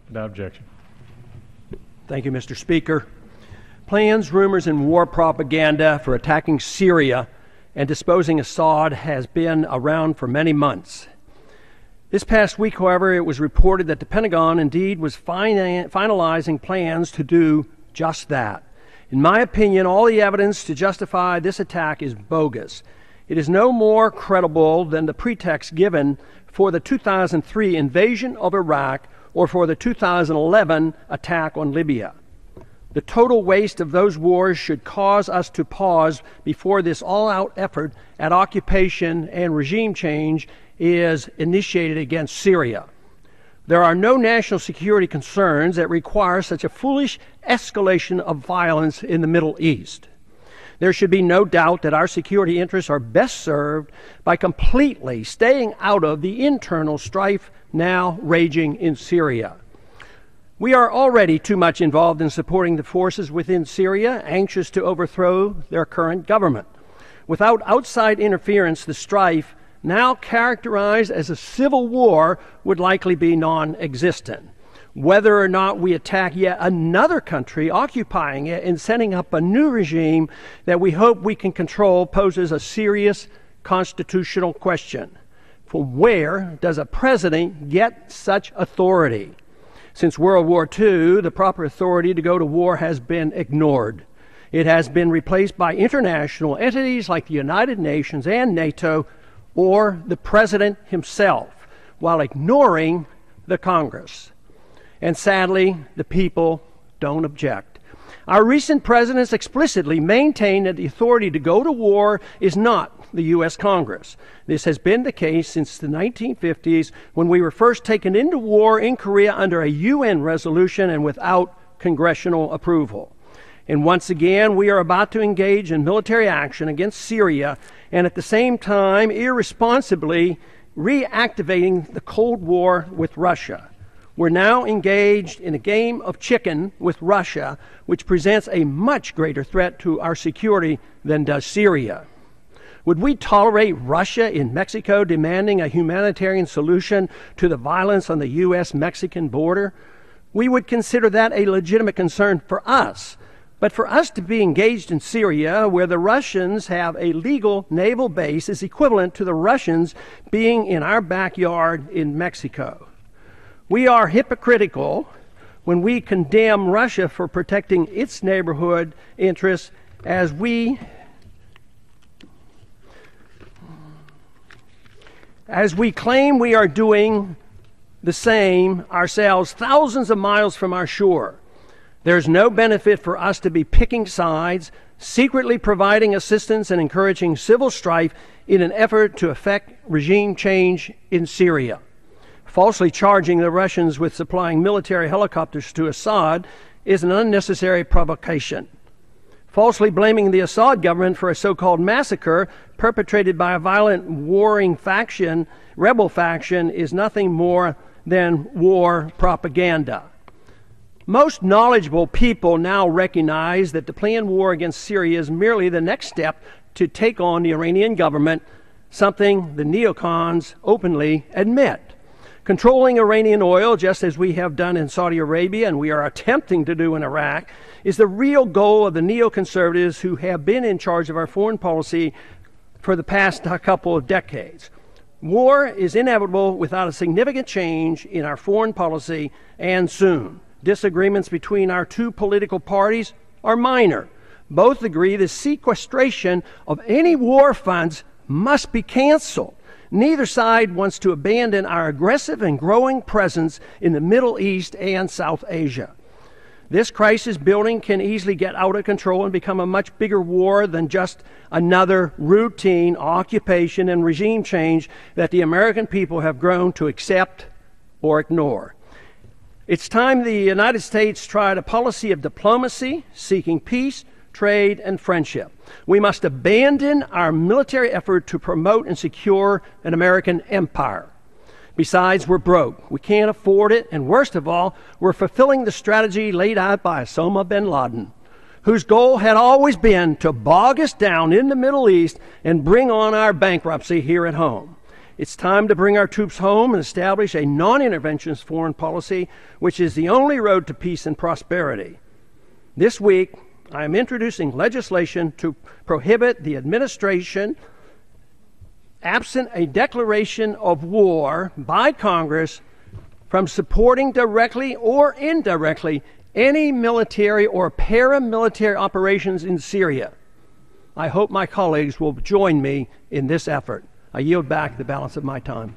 Without objection. Thank you, Mr. Speaker. Plans, rumors, and war propaganda for attacking Syria and disposing Assad has been around for many months. This past week, however, it was reported that the Pentagon indeed was finalizing plans to do just that. In my opinion, all the evidence to justify this attack is bogus. It is no more credible than the pretext given for the 2003 invasion of Iraq or for the 2011 attack on Libya. The total waste of those wars should cause us to pause before this all-out effort at occupation and regime change is initiated against Syria. There are no national security concerns that require such a foolish escalation of violence in the Middle East. There should be no doubt that our security interests are best served by completely staying out of the internal strife now raging in Syria. We are already too much involved in supporting the forces within Syria, anxious to overthrow their current government. Without outside interference, the strife, now characterized as a civil war, would likely be non-existent. Whether or not we attack yet another country, occupying it and setting up a new regime that we hope we can control poses a serious constitutional question. From where does a president get such authority? Since World War II, the proper authority to go to war has been ignored. It has been replaced by international entities like the United Nations and NATO, or the president himself, while ignoring the Congress. And sadly, the people don't object. Our recent presidents explicitly maintain that the authority to go to war is not the U.S. Congress. This has been the case since the 1950s, when we were first taken into war in Korea under a UN resolution and without congressional approval. And once again, we are about to engage in military action against Syria and at the same time irresponsibly reactivating the Cold War with Russia. We're now engaged in a game of chicken with Russia, which presents a much greater threat to our security than does Syria. Would we tolerate Russia in Mexico demanding a humanitarian solution to the violence on the U.S.-Mexican border? We would consider that a legitimate concern for us. But for us to be engaged in Syria, where the Russians have a legal naval base, is equivalent to the Russians being in our backyard in Mexico. We are hypocritical when we condemn Russia for protecting its neighborhood interests as we claim we are doing the same ourselves thousands of miles from our shore. There's no benefit for us to be picking sides, secretly providing assistance and encouraging civil strife in an effort to effect regime change in Syria. Falsely charging the Russians with supplying military helicopters to Assad is an unnecessary provocation. Falsely blaming the Assad government for a so-called massacre perpetrated by a violent warring faction, rebel faction, is nothing more than war propaganda. Most knowledgeable people now recognize that the planned war against Syria is merely the next step to take on the Iranian government, something the neocons openly admit. Controlling Iranian oil, just as we have done in Saudi Arabia and we are attempting to do in Iraq, is the real goal of the neoconservatives who have been in charge of our foreign policy for the past couple of decades. War is inevitable without a significant change in our foreign policy, and soon. Disagreements between our two political parties are minor. Both agree the sequestration of any war funds must be canceled. Neither side wants to abandon our aggressive and growing presence in the Middle East and South Asia. This crisis building can easily get out of control and become a much bigger war than just another routine occupation and regime change that the American people have grown to accept or ignore. It's time the United States tried a policy of diplomacy, seeking peace, trade, and friendship. We must abandon our military effort to promote and secure an American empire. Besides, we're broke. We can't afford it, and worst of all, we're fulfilling the strategy laid out by Osama bin Laden, whose goal had always been to bog us down in the Middle East and bring on our bankruptcy here at home. It's time to bring our troops home and establish a non-interventionist foreign policy, which is the only road to peace and prosperity. This week, I am introducing legislation to prohibit the administration, absent a declaration of war by Congress, from supporting directly or indirectly any military or paramilitary operations in Syria. I hope my colleagues will join me in this effort. I yield back the balance of my time.